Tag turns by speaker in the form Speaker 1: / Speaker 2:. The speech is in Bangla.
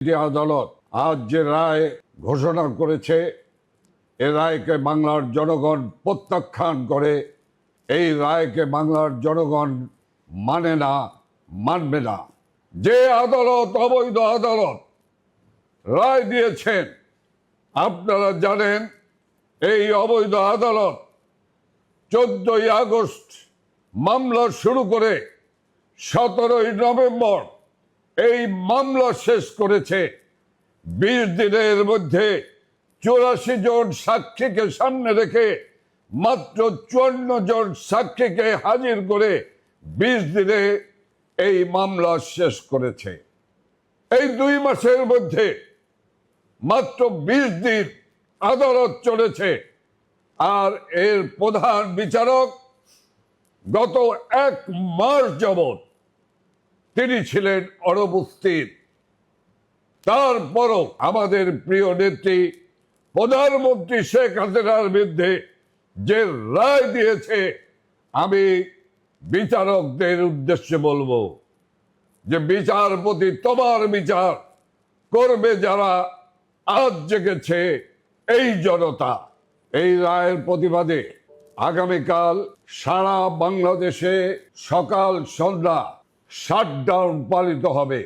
Speaker 1: আদালত আজ যে রায় ঘোষণা করেছে, এ রায়কে বাংলার জনগণ প্রত্যাখ্যান করে। এই রায়কে বাংলার জনগণ মানে না, মানবে না। যে আদালত, অবৈধ আদালত রায় দিয়েছেন, আপনারা জানেন এই অবৈধ আদালত 14ই আগস্ট মামলা শুরু করে 17ই নভেম্বর এই মামলা শেষ করেছে। 20 দিনের মধ্যে 84 জন সাক্ষীকে সামনে রেখে মাত্র 54 জন সাক্ষীকে হাজির করে 20 দিনে এই মামলা শেষ করেছে। এই 2 মাসের মধ্যে মাত্র 20 দিন আদালত চলেছে। আর এর প্রধান বিচারক গত 1 মাস যাবৎ তিনি ছিলেন অনুপস্থিত। তারপরও আমাদের প্রিয় নেত্রী প্রধানমন্ত্রী শেখ হাসিনার বিরুদ্ধে যে রায় দিয়েছে, আমি বিচারকদের উদ্দেশ্যে বলবো যে বিচারপতি, তোমার বিচার করবে যারা আজ জেগেছে এই জনতা। এই রায়ের প্রতিবাদে আগামীকাল সারা বাংলাদেশে সকাল সন্ধ্যা শাটডাউন পালিত হবে।